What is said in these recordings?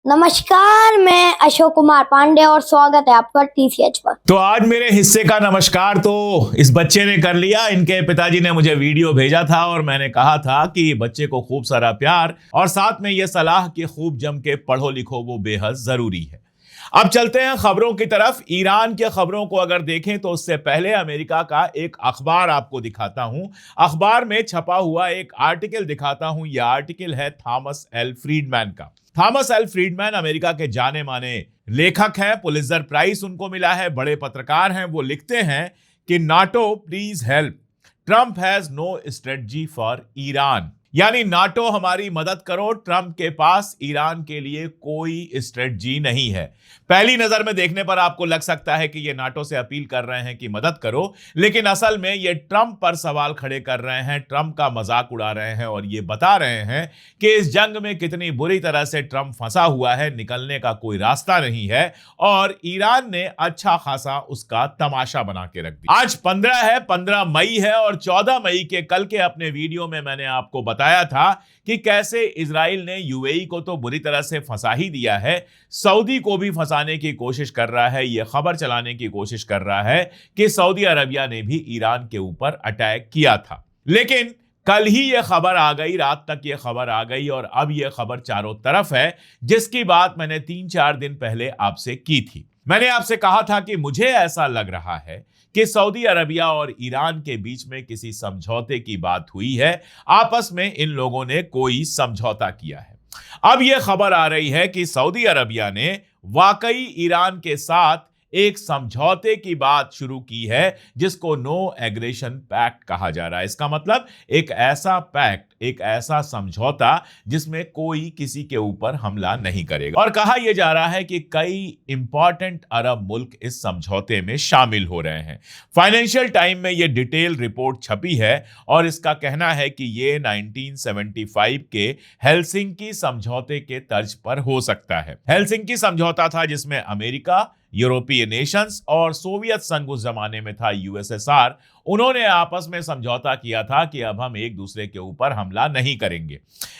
नमस्कार, मैं अशोक कुमार पांडे और स्वागत है आपका टीसीएच पर। तो आज मेरे हिस्से का नमस्कार तो इस बच्चे ने कर लिया। इनके पिताजी ने मुझे वीडियो भेजा था और मैंने कहा था कि बच्चे को खूब सारा प्यार और साथ में यह सलाह कि खूब जम के पढ़ो लिखो, वो बेहद जरूरी है। अब चलते हैं खबरों की तरफ। ईरान के खबरों को अगर देखें तो उससे पहले अमेरिका का एक अखबार आपको दिखाता हूं। अखबार में छपा हुआ एक आर्टिकल दिखाता हूं। यह आर्टिकल है थॉमस एल फ्रीडमैन का। थॉमस एल फ्रीडमैन अमेरिका के जाने माने लेखक हैं। पुलित्जर प्राइज उनको मिला है, बड़े पत्रकार हैं। वो लिखते हैं कि NATO please help, Trump has no strategy for Iran. यानी नाटो हमारी मदद करो, ट्रंप के पास ईरान के लिए कोई स्ट्रेटजी नहीं है। पहली नजर में देखने पर आपको लग सकता है कि ये नाटो से अपील कर रहे हैं कि मदद करो, लेकिन असल में ये ट्रंप पर सवाल खड़े कर रहे हैं, ट्रंप का मजाक उड़ा रहे हैं और ये बता रहे हैं कि इस जंग में कितनी बुरी तरह से ट्रंप फंसा हुआ है, निकलने का कोई रास्ता नहीं है और ईरान ने अच्छा खासा उसका तमाशा बना के रख दिया। आज 15 मई है और 14 मई के कल के अपने वीडियो में मैंने आपको बताया था कि कैसे इजराइल ने यूएई को तो बुरी तरह से फंसा ही दिया है, सऊदी को भी फंसाने की कोशिश कर रहा है। यह खबर चलाने की कोशिश कर रहा है कि सऊदी अरबिया ने भी ईरान के ऊपर अटैक किया था। लेकिन कल ही यह खबर आ गई, रात तक यह खबर आ गई और अब यह खबर चारों तरफ है, जिसकी बात मैंने 3-4 दिन पहले आपसे की थी। मैंने आपसे कहा था कि मुझे ऐसा लग रहा है कि सऊदी अरबिया और ईरान के बीच में किसी समझौते की बात हुई है, आपस में इन लोगों ने कोई समझौता किया है। अब यह खबर आ रही है कि सऊदी अरबिया ने वाकई ईरान के साथ एक समझौते की बात शुरू की है, जिसको नो एग्रेशन पैक्ट कहा जा रहा है। इसका मतलब एक ऐसा पैक्ट, एक ऐसा समझौता जिसमें कोई किसी के ऊपर हमला नहीं करेगा। और कहा यह जा रहा है कि कई इंपॉर्टेंट अरब मुल्क इस समझौते में शामिल हो रहे हैं। फाइनेंशियल टाइम में यह डिटेल रिपोर्ट छपी है और इसका कहना है कि यह 1975 के हेलसिंकी समझौते के तर्ज पर हो सकता है। हेलसिंकी समझौता था जिसमें अमेरिका, यूरोपीय नेशंस और सोवियत संघ, उस जमाने में था यूएसएसआर, उन्होंने आपस में समझौता किया था कि अब हम एक दूसरे के ऊपर हमला नहीं करेंगे।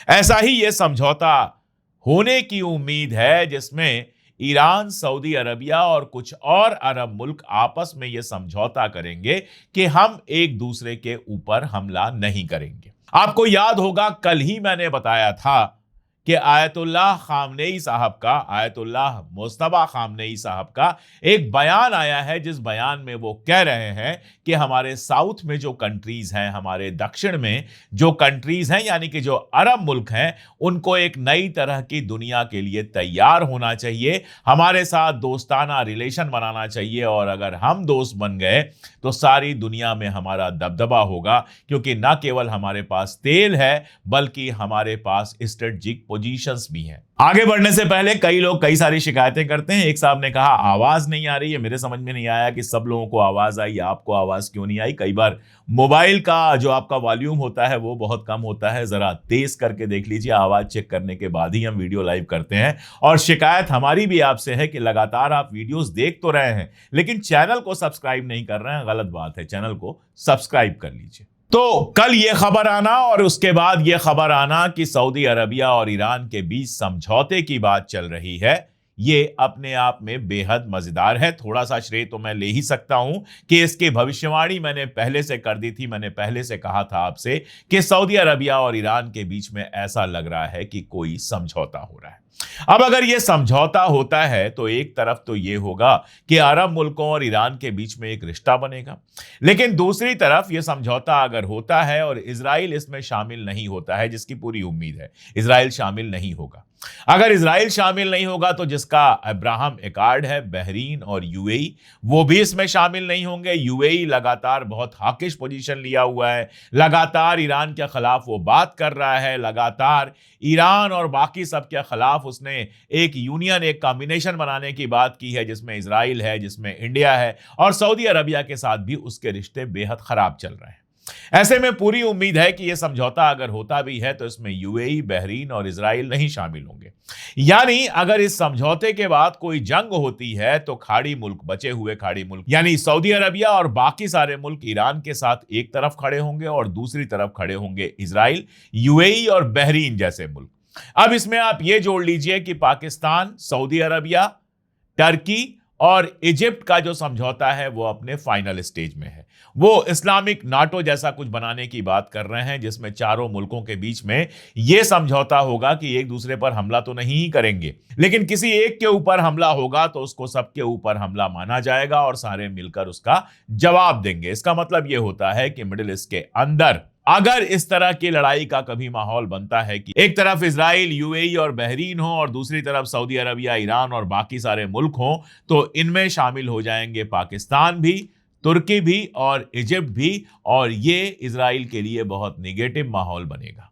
ऐसा ही यह समझौता होने की उम्मीद है, जिसमें ईरान, सऊदी अरबिया और कुछ और अरब मुल्क आपस में यह समझौता करेंगे कि हम एक दूसरे के ऊपर हमला नहीं करेंगे। आपको याद होगा कल ही मैंने बताया था कि आयतुल्लाह खामनेई साहब का, आयतुल्लाह मुस्तफा खामनेई साहब का एक बयान आया है, जिस बयान में वो कह रहे हैं कि हमारे साउथ में जो कंट्रीज हैं, हमारे दक्षिण में जो कंट्रीज हैं, यानी कि जो अरब मुल्क हैं, उनको एक नई तरह की दुनिया के लिए तैयार होना चाहिए, हमारे साथ दोस्ताना रिलेशन बनाना चाहिए और अगर हम दोस्त बन गए तो सारी दुनिया में हमारा दबदबा होगा, क्योंकि न केवल हमारे पास तेल है बल्कि हमारे पास स्ट्रेटेजिक पोजीशंस भी हैं। आगे बढ़ने से पहले कई लोग कई सारी शिकायतें करते हैं। एक साहब ने कहा आवाज नहीं आ रही है। मेरे समझ में नहीं आया कि सब लोगों को आवाज आई, आपको आवाज क्यों नहीं आई। कई बार मोबाइल का जो आपका वॉल्यूम होता है वो बहुत कम होता है, जरा तेज करके देख लीजिए। आवाज चेक करने के बाद ही हम वीडियो लाइव करते हैं। और शिकायत हमारी भी आपसे है कि लगातार आप वीडियोस देख तो रहे हैं लेकिन चैनल को सब्सक्राइब नहीं कर रहे हैं। गलत बात है, चैनल को सब्सक्राइब कर लीजिए। तो कल यह खबर आना और उसके बाद यह खबर आना कि सऊदी अरबिया और ईरान के बीच समझौते की बात चल रही है, ये अपने आप में बेहद मजेदार है। थोड़ा सा श्रेय तो मैं ले ही सकता हूं कि इसकी भविष्यवाणी मैंने पहले से कर दी थी। मैंने पहले से कहा था आपसे कि सऊदी अरबिया और ईरान के बीच में ऐसा लग रहा है कि कोई समझौता हो रहा है। अब अगर यह समझौता होता है तो एक तरफ तो यह होगा कि अरब मुल्कों और ईरान के बीच में एक रिश्ता बनेगा, लेकिन दूसरी तरफ यह समझौता अगर होता है और इजराइल इसमें शामिल नहीं होता है, जिसकी पूरी उम्मीद है इजराइल शामिल नहीं होगा। अगर इजराइल शामिल नहीं होगा तो जिसका अब्राहम एक्कॉर्ड है, बहरीन और यूएई, वो भी इसमें शामिल नहीं होंगे। यूएई लगातार बहुत हाकिश पोजीशन लिया हुआ है, लगातार ईरान के खिलाफ वो बात कर रहा है, लगातार ईरान और बाकी सब के खिलाफ उसने एक यूनियन, एक कॉम्बिनेशन बनाने की बात की है, जिसमें इजराइल है, जिसमें इंडिया है और सऊदी अरबिया के साथ भी उसके रिश्ते बेहद खराब चल रहे हैं। ऐसे में पूरी उम्मीद है कि यह समझौता अगर होता भी है तो इसमें यूएई, बहरीन और इजराइल नहीं शामिल होंगे। यानी अगर इस समझौते के बाद कोई जंग होती है तो खाड़ी मुल्क, बचे हुए खाड़ी मुल्क यानी सऊदी अरबिया और बाकी सारे मुल्क ईरान के साथ एक तरफ खड़े होंगे और दूसरी तरफ खड़े होंगे इजराइल, यूएई और बहरीन जैसे मुल्क। अब इसमें आप ये जोड़ लीजिए कि पाकिस्तान, सऊदी अरबिया, टर्की और इजिप्ट का जो समझौता है वो अपने फाइनल स्टेज में है। वो इस्लामिक नाटो जैसा कुछ बनाने की बात कर रहे हैं, जिसमें चारों मुल्कों के बीच में यह समझौता होगा कि एक दूसरे पर हमला तो नहीं ही करेंगे, लेकिन किसी एक के ऊपर हमला होगा तो उसको सबके ऊपर हमला माना जाएगा और सारे मिलकर उसका जवाब देंगे। इसका मतलब यह होता है कि मिडिल ईस्ट के अंदर अगर इस तरह की लड़ाई का कभी माहौल बनता है कि एक तरफ इजराइल, यूएई और बहरीन हो और दूसरी तरफ सऊदी अरबिया, ईरान और बाकी सारे मुल्क हों, तो इनमें शामिल हो जाएंगे पाकिस्तान भी, तुर्की भी और इजिप्ट भी, और ये इजराइल के लिए बहुत निगेटिव माहौल बनेगा।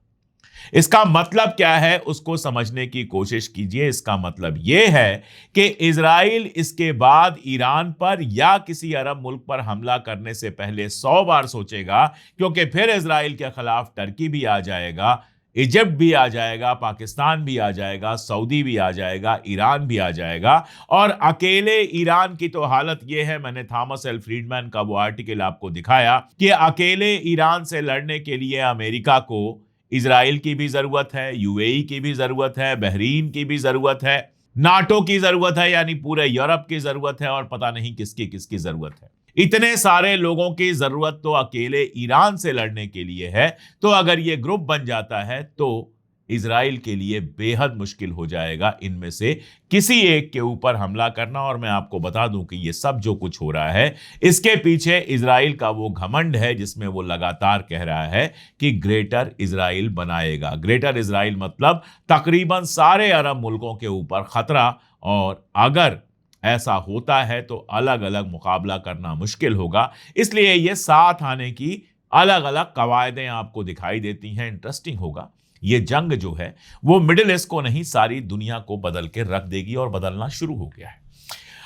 इसका मतलब क्या है उसको समझने की कोशिश कीजिए। इसका मतलब यह है कि इजराइल इसके बाद ईरान पर या किसी अरब मुल्क पर हमला करने से पहले 100 बार सोचेगा, क्योंकि फिर इजराइल के खिलाफ टर्की भी आ जाएगा, इजिप्ट भी आ जाएगा, पाकिस्तान भी आ जाएगा, सऊदी भी आ जाएगा, ईरान भी आ जाएगा। और अकेले ईरान की तो हालत यह है, मैंने थॉमस एल फ्रीडमैन का वो आर्टिकल आपको दिखाया कि अकेले ईरान से लड़ने के लिए अमेरिका को इजराइल की भी जरूरत है, यूएई की भी जरूरत है, बहरीन की भी जरूरत है, नाटो की जरूरत है, यानी पूरे यूरोप की जरूरत है, और पता नहीं किसकी किसकी जरूरत है। इतने सारे लोगों की जरूरत तो अकेले ईरान से लड़ने के लिए है। तो अगर ये ग्रुप बन जाता है तो इजराइल के लिए बेहद मुश्किल हो जाएगा इनमें से किसी एक के ऊपर हमला करना। और मैं आपको बता दूं कि ये सब जो कुछ हो रहा है, इसके पीछे इजराइल का वो घमंड है जिसमें वो लगातार कह रहा है कि ग्रेटर इजराइल बनाएगा। ग्रेटर इजराइल मतलब तकरीबन सारे अरब मुल्कों के ऊपर खतरा, और अगर ऐसा होता है तो अलग अलग मुकाबला करना मुश्किल होगा। इसलिए ये साथ आने की अलग अलग कवायदें आपको दिखाई देती हैं। इंटरेस्टिंग होगा, ये जंग जो है वो मिडिल ईस्ट को नहीं सारी दुनिया को बदल के रख देगी, और बदलना शुरू हो गया है।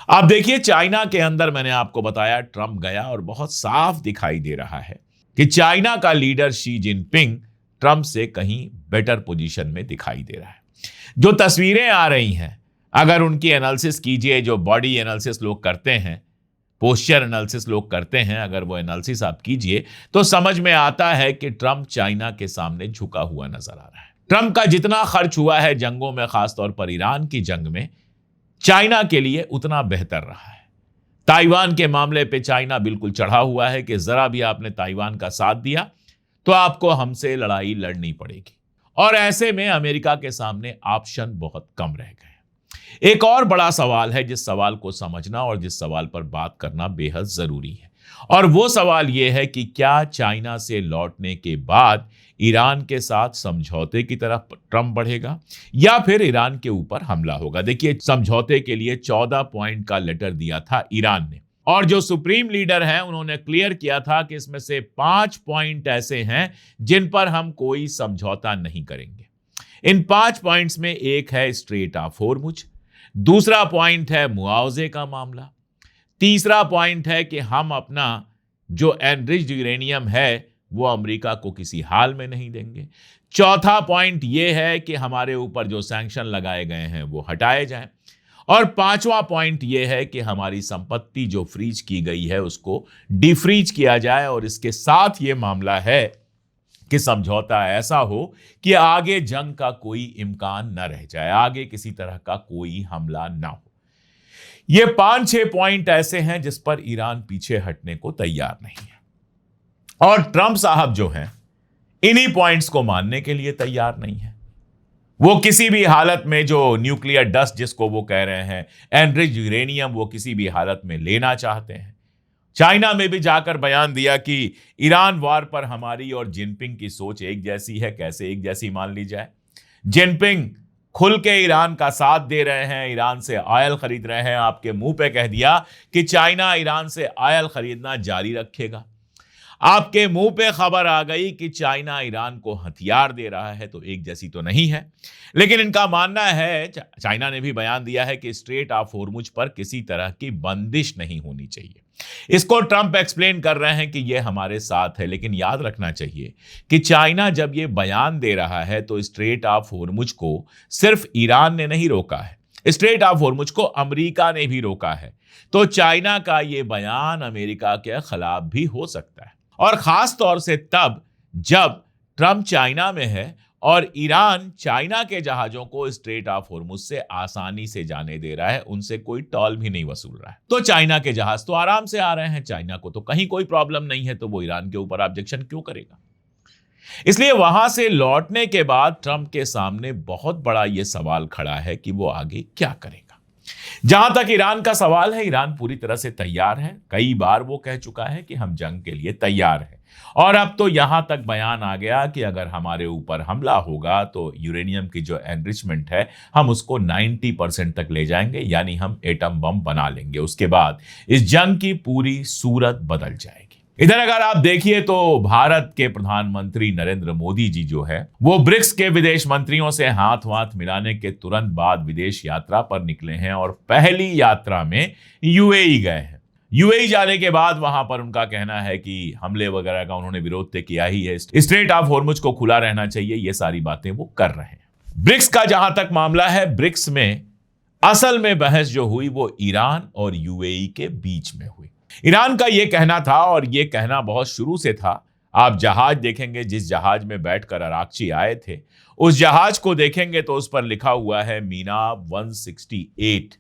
आप देखिए चाइना के अंदर मैंने आपको बताया ट्रंप गया, और बहुत साफ दिखाई दे रहा है कि चाइना का लीडर शी जिनपिंग ट्रंप से कहीं बेटर पोजीशन में दिखाई दे रहा है। जो तस्वीरें आ रही हैं, अगर उनकी एनालिसिस कीजिए, जो बॉडी एनालिसिस लोग करते हैं, पोस्चर एनालिसिस लोग करते हैं, अगर वो एनालिसिस आप कीजिए तो समझ में आता है कि ट्रंप चाइना के सामने झुका हुआ नजर आ रहा है। ट्रंप का जितना खर्च हुआ है जंगों में, खासतौर पर ईरान की जंग में, चाइना के लिए उतना बेहतर रहा है। ताइवान के मामले पे चाइना बिल्कुल चढ़ा हुआ है कि जरा भी आपने ताइवान का साथ दिया तो आपको हमसे लड़ाई लड़नी पड़ेगी, और ऐसे में अमेरिका के सामने ऑप्शन बहुत कम रह गए। एक और बड़ा सवाल है जिस सवाल को समझना और जिस सवाल पर बात करना बेहद जरूरी है, और वो सवाल यह है कि क्या चाइना से लौटने के बाद ईरान के साथ समझौते की तरफ ट्रंप बढ़ेगा या फिर ईरान के ऊपर हमला होगा। देखिए, समझौते के लिए 14 पॉइंट का लेटर दिया था ईरान ने, और जो सुप्रीम लीडर हैं उन्होंने क्लियर किया था कि इसमें से 5 पॉइंट ऐसे हैं जिन पर हम कोई समझौता नहीं करेंगे। इन 5 पॉइंट्स में एक है स्ट्रेट ऑफ हॉर्मुज, दूसरा पॉइंट है मुआवजे का मामला, तीसरा पॉइंट है कि हम अपना जो एनरिच्ड यूरेनियम है वो अमेरिका को किसी हाल में नहीं देंगे, चौथा पॉइंट ये है कि हमारे ऊपर जो सैंक्शन लगाए गए हैं वो हटाए जाएं, और पांचवा पॉइंट ये है कि हमारी संपत्ति जो फ्रीज की गई है उसको डिफ्रीज किया जाए। और इसके साथ ये मामला है कि समझौता ऐसा हो कि आगे जंग का कोई इम्कान न रह जाए, आगे किसी तरह का कोई हमला ना हो। ये 5-6 पॉइंट ऐसे हैं जिस पर ईरान पीछे हटने को तैयार नहीं है, और ट्रंप साहब जो हैं इन्हीं पॉइंट्स को मानने के लिए तैयार नहीं है। वो किसी भी हालत में जो न्यूक्लियर डस्ट जिसको वो कह रहे हैं, एनरिच्ड यूरेनियम, वो किसी भी हालत में लेना चाहते हैं। चाइना में भी जाकर बयान दिया कि ईरान वार पर हमारी और जिनपिंग की सोच एक जैसी है। कैसे एक जैसी मान ली जाए? जिनपिंग खुल के ईरान का साथ दे रहे हैं, ईरान से ऑयल खरीद रहे हैं, आपके मुंह पे कह दिया कि चाइना ईरान से ऑयल खरीदना जारी रखेगा। आपके मुंह पे खबर आ गई कि चाइना ईरान को हथियार दे रहा है, तो एक जैसी तो नहीं है। लेकिन इनका मानना है, चाइना ने भी बयान दिया है कि स्ट्रेट ऑफ हॉर्मुज पर किसी तरह की बंदिश नहीं होनी चाहिए। इसको ट्रंप एक्सप्लेन कर रहे हैं कि यह हमारे साथ है, लेकिन याद रखना चाहिए कि चाइना जब यह बयान दे रहा है तो स्ट्रेट ऑफ हॉर्मुज को सिर्फ ईरान ने नहीं रोका है, स्ट्रेट ऑफ हॉर्मुज को अमेरिका ने भी रोका है। तो चाइना का यह बयान अमेरिका के खिलाफ भी हो सकता है, और खास तौर से तब जब ट्रंप चाइना में है और ईरान चाइना के जहाजों को स्ट्रेट ऑफ हॉर्मुज से आसानी से जाने दे रहा है, उनसे कोई टोल भी नहीं वसूल रहा है। तो चाइना के जहाज तो आराम से आ रहे हैं, चाइना को तो कहीं कोई प्रॉब्लम नहीं है, तो वो ईरान के ऊपर ऑब्जेक्शन क्यों करेगा? इसलिए वहां से लौटने के बाद ट्रंप के सामने बहुत बड़ा यह सवाल खड़ा है कि वो आगे क्या करेगा। जहां तक ईरान का सवाल है, ईरान पूरी तरह से तैयार है। कई बार वो कह चुका है कि हम जंग के लिए तैयार हैं, और अब तो यहां तक बयान आ गया कि अगर हमारे ऊपर हमला होगा तो यूरेनियम की जो एनरिचमेंट है हम उसको 90% तक ले जाएंगे, यानी हम एटम बम बना लेंगे। उसके बाद इस जंग की पूरी सूरत बदल जाएगी। इधर अगर आप देखिए तो भारत के प्रधानमंत्री नरेंद्र मोदी जी जो है वो ब्रिक्स के विदेश मंत्रियों से हाथ वाथ मिलाने के तुरंत बाद विदेश यात्रा पर निकले हैं, और पहली यात्रा में यूएई गए हैं। यूएई जाने के बाद वहां पर उनका कहना है कि हमले वगैरह का उन्होंने विरोध तो किया ही है, स्ट्रेट ऑफ हॉर्मुज को खुला रहना चाहिए, ये सारी बातें वो कर रहे हैं। ब्रिक्स का जहां तक मामला है, ब्रिक्स में असल में बहस जो हुई वो ईरान और यूएई के बीच में हुई। ईरान का यह कहना था, और यह कहना बहुत शुरू से था, आप जहाज देखेंगे जिस जहाज में बैठकर अराक्ची आए थे, उस जहाज को देखेंगे तो उस पर लिखा हुआ है मीनाब 168,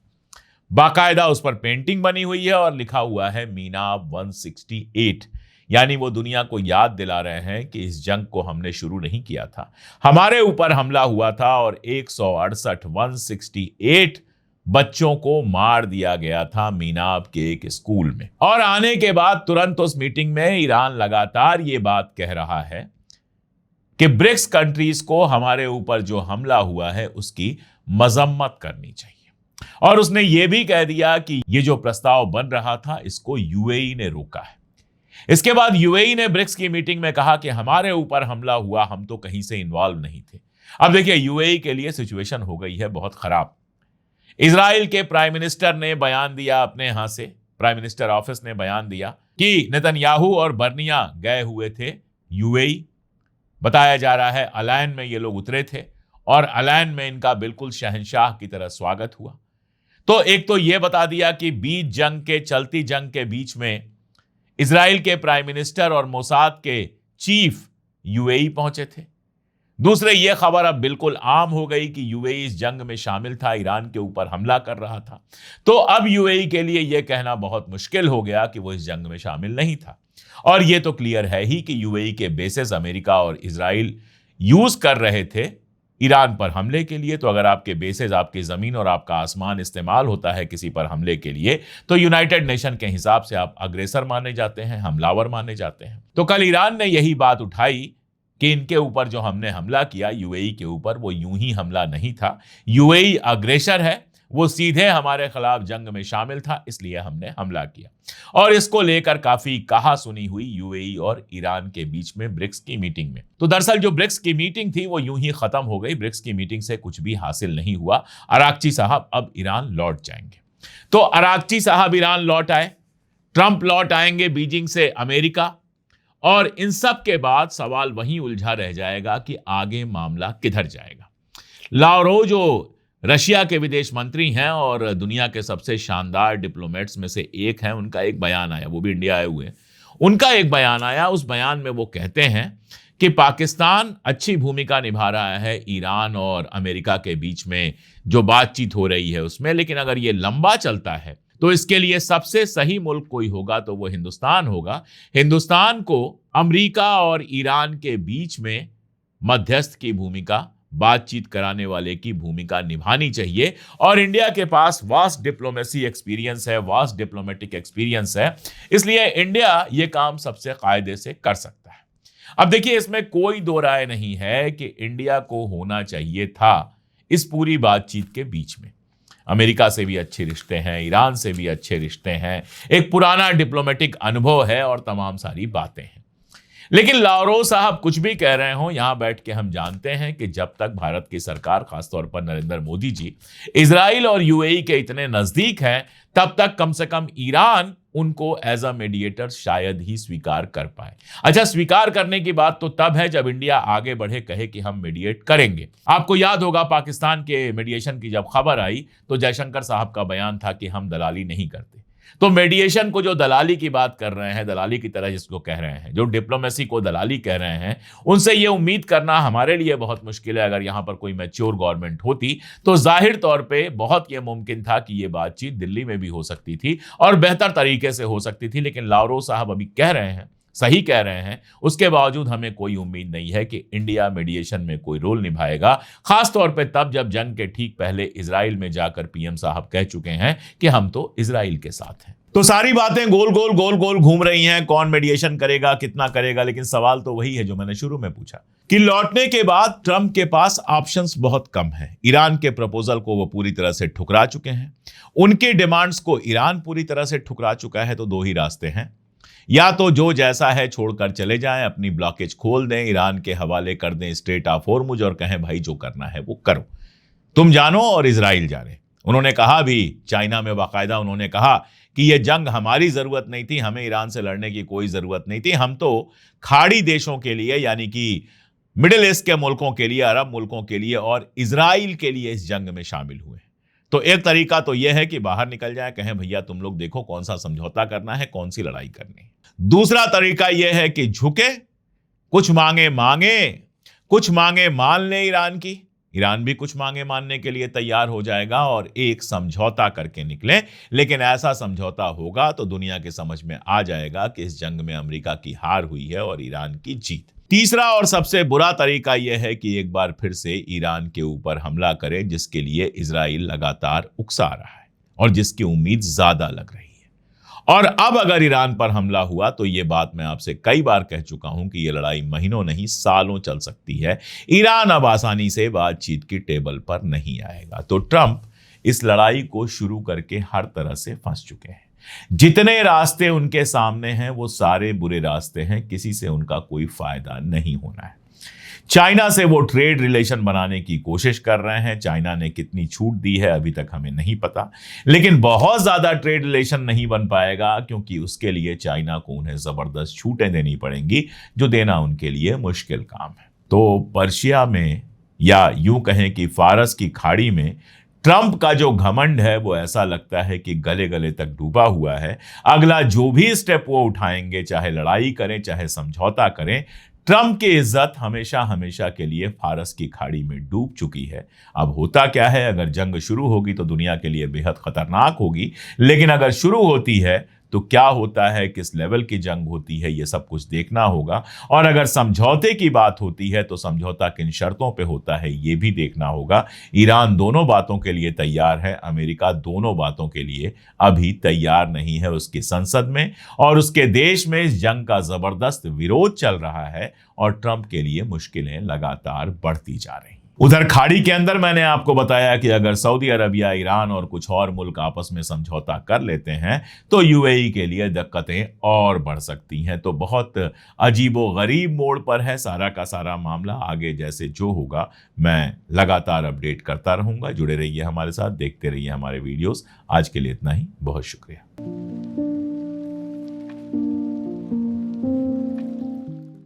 बाकायदा उस पर पेंटिंग बनी हुई है और लिखा हुआ है मीनाब 168, यानी वो दुनिया को याद दिला रहे हैं कि इस जंग को हमने शुरू नहीं किया था, हमारे ऊपर हमला हुआ था और 168 बच्चों को मार दिया गया था मीनाब के एक स्कूल में। और आने के बाद तुरंत उस मीटिंग में ईरान लगातार ये बात कह रहा है कि ब्रिक्स कंट्रीज को हमारे ऊपर जो हमला हुआ है उसकी मजम्मत करनी चाहिए, और उसने ये भी कह दिया कि ये जो प्रस्ताव बन रहा था इसको यूएई ने रोका है। इसके बाद यूएई ने ब्रिक्स की मीटिंग में कहा कि हमारे ऊपर हमला हुआ, हम तो कहीं से इन्वॉल्व नहीं थे। अब देखिए, यूएई के लिए सिचुएशन हो गई है बहुत खराब। इजराइल के प्राइम मिनिस्टर ने बयान दिया अपने यहां से, प्राइम मिनिस्टर ऑफिस ने बयान दिया कि नेतन्याहू और बर्निया गए हुए थे यूएई। बताया जा रहा है अलायन में ये लोग उतरे थे और अलायन में इनका बिल्कुल शहंशाह की तरह स्वागत हुआ। तो एक तो ये बता दिया कि बीच जंग के, चलती जंग के बीच में इजराइल के प्राइम मिनिस्टर और मोसाद के चीफ यूएई पहुंचे थे। दूसरे, यह खबर अब बिल्कुल आम हो गई कि यूएई इस जंग में शामिल था, ईरान के ऊपर हमला कर रहा था। तो अब यूएई के लिए यह कहना बहुत मुश्किल हो गया कि वो इस जंग में शामिल नहीं था। और यह तो क्लियर है ही कि यूएई के बेसेस अमेरिका और इजराइल यूज कर रहे थे ईरान पर हमले के लिए। तो अगर आपके बेसेस, आपकी जमीन और आपका आसमान इस्तेमाल होता है किसी पर हमले के लिए, तो यूनाइटेड नेशन के हिसाब से आप अग्रेसर माने जाते हैं, हमलावर माने जाते हैं। तो कल ईरान ने यही बात उठाई कि इनके ऊपर जो हमने हमला किया यूएई के ऊपर, वो यूं ही हमला नहीं था, यूएई अग्रेसर है, वो सीधे हमारे खिलाफ जंग में शामिल था, इसलिए हमने हमला किया। और इसको लेकर काफी कहा सुनी हुई यूएई और ईरान के बीच में ब्रिक्स की मीटिंग में। तो दरअसल जो ब्रिक्स की मीटिंग थी वो यूं ही खत्म हो गई, ब्रिक्स की मीटिंग से कुछ भी हासिल नहीं हुआ। अराक्ची साहब अब ईरान लौट जाएंगे। तो अराक्ची साहब ईरान लौट आए, ट्रंप लौट आएंगे बीजिंग से अमेरिका, और इन सब के बाद सवाल वहीं उलझा रह जाएगा कि आगे मामला किधर जाएगा। लावरोव जो रशिया के विदेश मंत्री हैं और दुनिया के सबसे शानदार डिप्लोमेट्स में से एक हैं, उनका एक बयान आया, वो भी इंडिया आए हुए हैं। उनका एक बयान आया, उस बयान में वो कहते हैं कि पाकिस्तान अच्छी भूमिका निभा रहा है ईरान और अमेरिका के बीच में जो बातचीत हो रही है उसमें, लेकिन अगर ये लंबा चलता है तो इसके लिए सबसे सही मुल्क कोई होगा तो वो हिंदुस्तान होगा। हिंदुस्तान को अमेरिका और ईरान के बीच में मध्यस्थ की भूमिका, बातचीत कराने वाले की भूमिका निभानी चाहिए, और इंडिया के पास वास्ट डिप्लोमेसी एक्सपीरियंस है, वास्ट डिप्लोमेटिक एक्सपीरियंस है, इसलिए इंडिया ये काम सबसे कायदे से कर सकता है। अब देखिए, इसमें कोई दो राय नहीं है कि इंडिया को होना चाहिए था इस पूरी बातचीत के बीच में। अमेरिका से भी अच्छे रिश्ते हैं, ईरान से भी अच्छे रिश्ते हैं, एक पुराना डिप्लोमेटिक अनुभव है और तमाम सारी बातें हैं। लेकिन लावरोव साहब कुछ भी कह रहे हो, यहां बैठ के हम जानते हैं कि जब तक भारत की सरकार, खासतौर पर नरेंद्र मोदी जी, इजराइल और यूएई के इतने नजदीक हैं, तब तक कम से कम ईरान उनको एज अ मीडिएटर शायद ही स्वीकार कर पाए। अच्छा, स्वीकार करने की बात तो तब है जब इंडिया आगे बढ़े, कहे कि हम मीडिएट करेंगे। आपको याद होगा पाकिस्तान के मीडिएशन की जब खबर आई तो जयशंकर साहब का बयान था कि हम दलाली नहीं करते। तो मीडिएशन को जो दलाली की बात कर रहे हैं, दलाली की तरह जिसको कह रहे हैं, जो डिप्लोमेसी को दलाली कह रहे हैं, उनसे ये उम्मीद करना हमारे लिए बहुत मुश्किल है। अगर यहां पर कोई मैच्योर गवर्नमेंट होती तो जाहिर तौर पे बहुत ये मुमकिन था कि ये बातचीत दिल्ली में भी हो सकती थी और बेहतर तरीके से हो सकती थी। लेकिन लावरो साहब अभी कह रहे हैं, सही कह रहे हैं, उसके बावजूद हमें कोई उम्मीद नहीं है कि इंडिया मीडिएशन में कोई रोल निभाएगा, खासतौर पे तब जब जंग के ठीक पहले इजराइल में जाकर पीएम साहब कह चुके हैं कि हम तो इजराइल के साथ हैं। तो सारी बातें गोल गोल घूम रही हैं, कौन मीडिएशन करेगा, कितना करेगा, लेकिन सवाल तो वही है जो मैंने शुरू में पूछा कि लौटने के बाद ट्रंप के पास ऑप्शंस बहुत कम है। ईरान के प्रपोजल को वो पूरी तरह से ठुकरा चुके हैं, उनके डिमांड्स को ईरान पूरी तरह से ठुकरा चुका है। तो दो ही रास्ते हैं, या तो जो जैसा है छोड़कर चले जाएं, अपनी ब्लॉकेज खोल दें, ईरान के हवाले कर दें स्ट्रेट ऑफ हॉर्मुज और कहें भाई जो करना है वो करो, तुम जानो और इजराइल जा रहे। उन्होंने कहा भी, चाइना में बाकायदा उन्होंने कहा कि ये जंग हमारी जरूरत नहीं थी, हमें ईरान से लड़ने की कोई जरूरत नहीं थी, हम तो खाड़ी देशों के लिए यानी कि मिडिल ईस्ट के मुल्कों के लिए, अरब मुल्कों के लिए और इजराइल के लिए इस जंग में शामिल हुए। तो एक तरीका तो यह है कि बाहर निकल जाए, कहें भैया तुम लोग देखो कौन सा समझौता करना है, कौन सी लड़ाई करनी है। दूसरा तरीका यह है कि झुके, कुछ मांगे मान ले ईरान की, ईरान भी कुछ मांगे मानने के लिए तैयार हो जाएगा और एक समझौता करके निकले। लेकिन ऐसा समझौता होगा तो दुनिया के समझ में आ जाएगा कि इस जंग में अमेरिका की हार हुई है और ईरान की जीत। तीसरा और सबसे बुरा तरीका यह है कि एक बार फिर से ईरान के ऊपर हमला करे, जिसके लिए इजराइल लगातार उकसा रहा है और जिसकी उम्मीद ज्यादा लग रही है। और अब अगर ईरान पर हमला हुआ तो यह बात मैं आपसे कई बार कह चुका हूं कि यह लड़ाई महीनों नहीं सालों चल सकती है। ईरान अब आसानी से बातचीत की टेबल पर नहीं आएगा। तो ट्रंप इस लड़ाई को शुरू करके हर तरह से फंस चुके हैं। जितने रास्ते उनके सामने हैं वो सारे बुरे रास्ते हैं, किसी से उनका कोई फायदा नहीं होना है। चाइना से वो ट्रेड रिलेशन बनाने की कोशिश कर रहे हैं। चाइना ने कितनी छूट दी है अभी तक हमें नहीं पता, लेकिन बहुत ज्यादा ट्रेड रिलेशन नहीं बन पाएगा, क्योंकि उसके लिए चाइना को उन्हें जबरदस्त छूटें देनी पड़ेंगी, जो देना उनके लिए मुश्किल काम है। तो पर्शिया में या यूं कहें कि फारस की खाड़ी में ट्रंप का जो घमंड है वो ऐसा लगता है कि गले गले तक डूबा हुआ है। अगला जो भी स्टेप वो उठाएंगे, चाहे लड़ाई करें चाहे समझौता करें, ट्रंप की इज्जत हमेशा हमेशा के लिए फारस की खाड़ी में डूब चुकी है। अब होता क्या है, अगर जंग शुरू होगी तो दुनिया के लिए बेहद खतरनाक होगी, लेकिन अगर शुरू होती है तो क्या होता है, किस लेवल की जंग होती है, ये सब कुछ देखना होगा। और अगर समझौते की बात होती है तो समझौता किन शर्तों पे होता है ये भी देखना होगा। ईरान दोनों बातों के लिए तैयार है, अमेरिका दोनों बातों के लिए अभी तैयार नहीं है। उसकी संसद में और उसके देश में इस जंग का जबरदस्त विरोध चल रहा है और ट्रंप के लिए मुश्किलें लगातार बढ़ती जा रही। उधर खाड़ी के अंदर मैंने आपको बताया कि अगर सऊदी अरबिया, ईरान और कुछ और मुल्क आपस में समझौता कर लेते हैं तो यूएई के लिए दिक्कतें और बढ़ सकती हैं। तो बहुत अजीबो गरीब मोड़ पर है सारा का सारा मामला। आगे जैसे जो होगा मैं लगातार अपडेट करता रहूंगा। जुड़े रहिए हमारे साथ, देखते रहिए हमारे वीडियोस। आज के लिए इतना ही, बहुत शुक्रिया।